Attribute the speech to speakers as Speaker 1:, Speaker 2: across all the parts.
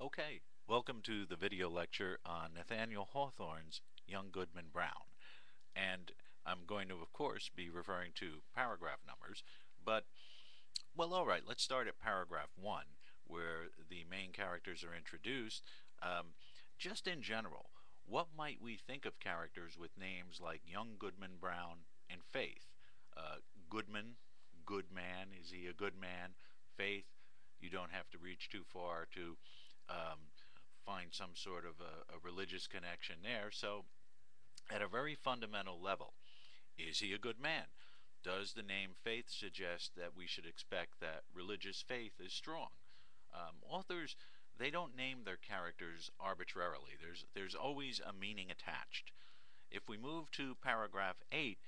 Speaker 1: Okay, welcome to the video lecture on Nathaniel Hawthorne's Young Goodman Brown. And I'm going to, of course, be referring to paragraph numbers, but, well, all right, let's start at paragraph 1, where the main characters are introduced. Just in general, what might we think of characters with names like Young Goodman Brown and Faith? Goodman, good man, is he a good man? Faith, you don't have to reach too far to um, find some sort of a religious connection there. So, at a very fundamental level, is he a good man? Does the name Faith suggest that we should expect that religious faith is strong? Authors, they don't name their characters arbitrarily. There's always a meaning attached. If we move to paragraph 8,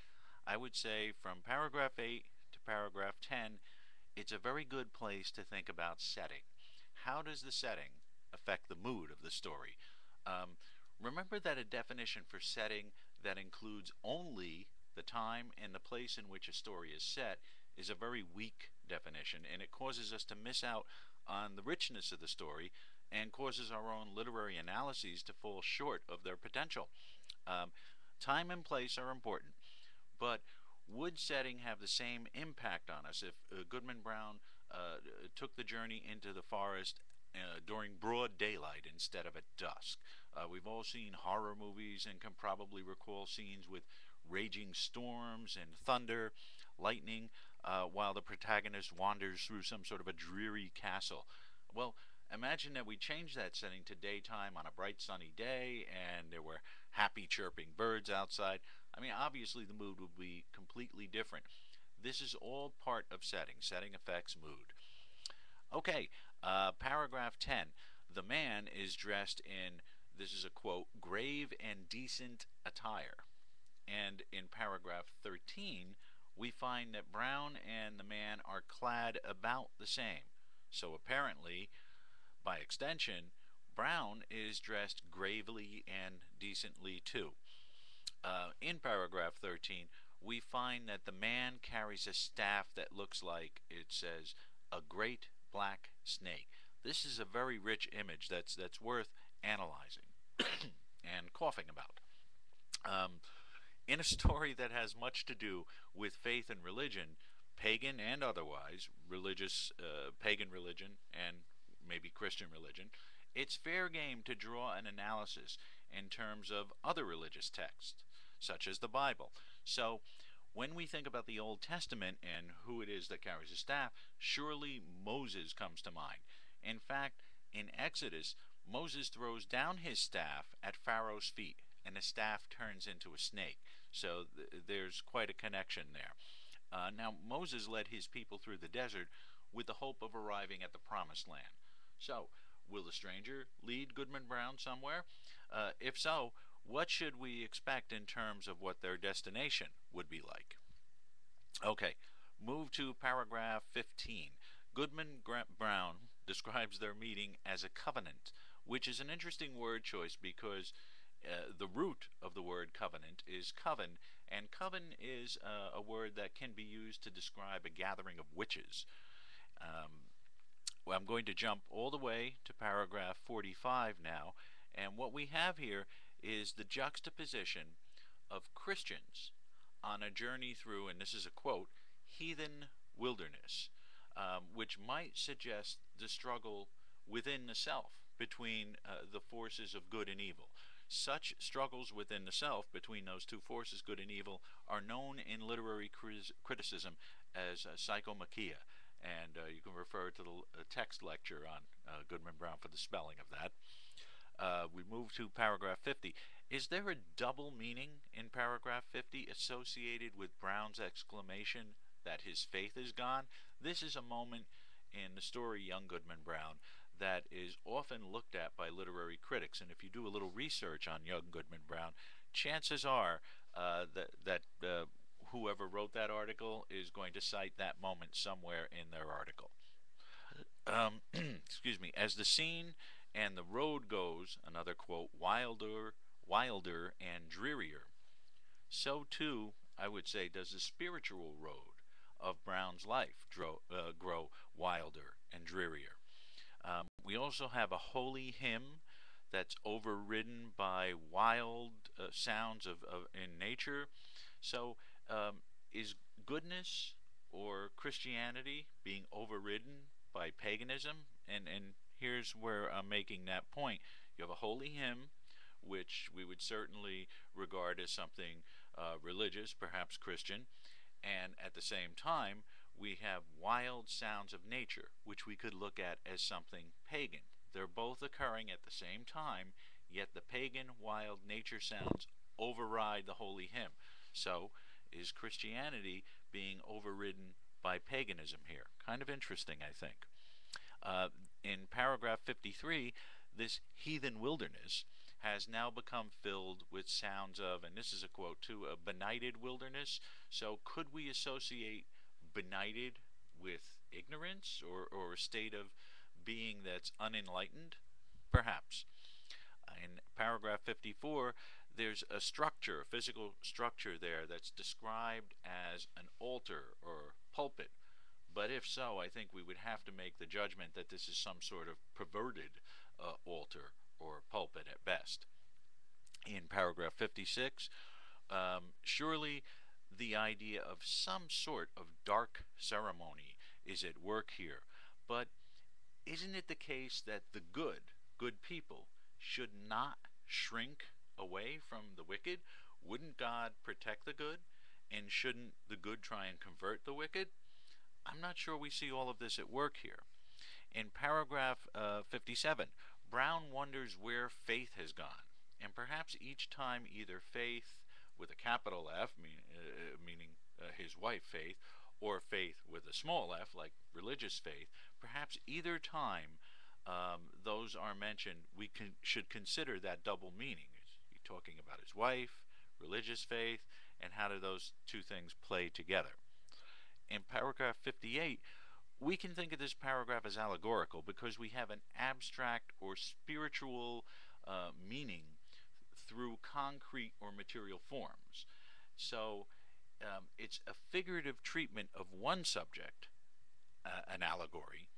Speaker 1: I would say from paragraph 8 to paragraph 10, it's a very good place to think about setting. How does the setting affect the mood of the story? Um, Remember that a definition for setting that includes only the time and the place in which a story is set is a very weak definition, and it causes us to miss out on the richness of the story and causes our own literary analyses to fall short of their potential. Um, Time and place are important, but would setting have the same impact on us if Goodman Brown took the journey into the forest during broad daylight instead of at dusk? We've all seen horror movies and can probably recall scenes with raging storms and thunder, lightning, while the protagonist wanders through some sort of a dreary castle. Well, imagine that we change that setting to daytime on a bright sunny day and there were happy chirping birds outside. I mean, obviously the mood would be completely different. This is all part of setting. Setting affects mood. Okay, paragraph 10. The man is dressed in, this is a quote, grave and decent attire. And in paragraph 13, we find that Brown and the man are clad about the same. So apparently, by extension, Brown is dressed gravely and decently too. In paragraph 13, we find that the man carries a staff that looks like, it says, a great black snake. This is a very rich image that's worth analyzing and coughing about. Um, in a story that has much to do with faith and religion, pagan and otherwise, religious, pagan religion and maybe Christian religion, it's fair game to draw an analysis in terms of other religious texts, such as the Bible. So, when we think about the Old Testament and who it is that carries a staff, surely Moses comes to mind. In fact, in Exodus, Moses throws down his staff at Pharaoh's feet, and the staff turns into a snake. So there's quite a connection there. Now, Moses led his people through the desert with the hope of arriving at the promised land. So, will the stranger lead Goodman Brown somewhere? If so, what should we expect in terms of what their destination would be like? Okay, move to paragraph 15. Goodman Brown describes their meeting as a covenant, which is an interesting word choice because the root of the word covenant is coven, and coven is a word that can be used to describe a gathering of witches. Um, well, I'm going to jump all the way to paragraph 45 now, and what we have here is the juxtaposition of Christians on a journey through, and this is a quote, heathen wilderness, which might suggest the struggle within the self between the forces of good and evil. Such struggles within the self between those two forces, good and evil, are known in literary criticism as psychomachia, and you can refer to the text lecture on Goodman Brown for the spelling of that. We move to paragraph 50. Is there a double meaning in paragraph 50 associated with Brown's exclamation that his faith is gone? This is a moment in the story Young Goodman Brown that is often looked at by literary critics, and if you do a little research on Young Goodman Brown, chances are that whoever wrote that article is going to cite that moment somewhere in their article. Excuse me. As the scene and the road goes, another quote, wilder and drearier, so too, I would say, does the spiritual road of Brown's life grow wilder and drearier. We also have a holy hymn that's overridden by wild sounds of in nature. So, is goodness or Christianity being overridden by paganism? And here's where I'm making that point. You have a holy hymn, which we would certainly regard as something religious, perhaps Christian, and at the same time, we have wild sounds of nature, which we could look at as something pagan. They're both occurring at the same time, yet the pagan wild nature sounds override the holy hymn. So, is Christianity being overridden by paganism here? Kind of interesting, I think. Uh, in paragraph 53, this heathen wilderness has now become filled with sounds of, and this is a quote too, a benighted wilderness. So could we associate benighted with ignorance or a state of being that's unenlightened? Perhaps. In paragraph 54, there's a structure, a physical structure there that's described as an altar or pulpit. But if so, I think we would have to make the judgment that this is some sort of perverted altar or pulpit at best. In paragraph 56, surely the idea of some sort of dark ceremony is at work here. But isn't it the case that the good people, should not shrink away from the wicked? Wouldn't God protect the good? And shouldn't the good try and convert the wicked? I'm not sure we see all of this at work here. In paragraph 57, Brown wonders where faith has gone. And perhaps each time either faith with a capital F, meaning his wife Faith, or faith with a small f, like religious faith, perhaps either time those are mentioned, should consider that double meaning. Is he talking about his wife, religious faith, and how do those two things play together? In paragraph 58, we can think of this paragraph as allegorical because we have an abstract or spiritual meaning through concrete or material forms. So it's a figurative treatment of one subject, an allegory,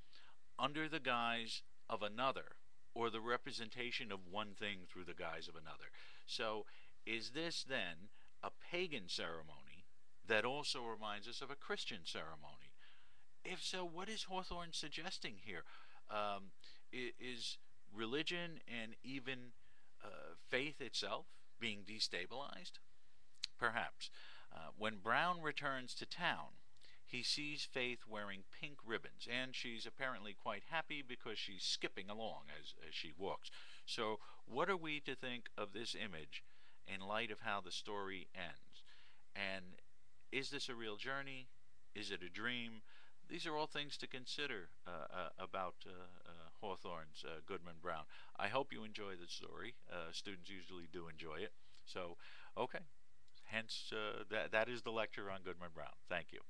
Speaker 1: under the guise of another, or the representation of one thing through the guise of another. So is this then a pagan ceremony that also reminds us of a Christian ceremony? If so, what is Hawthorne suggesting here? Is religion and even faith itself being destabilized? Perhaps. When Brown returns to town, he sees Faith wearing pink ribbons, and she's apparently quite happy because she's skipping along as she walks. So, what are we to think of this image in light of how the story ends? And is this a real journey? Is it a dream? These are all things to consider about Hawthorne's Goodman Brown. I hope you enjoy the story. Students usually do enjoy it. So, okay. Hence, that is the lecture on Goodman Brown. Thank you.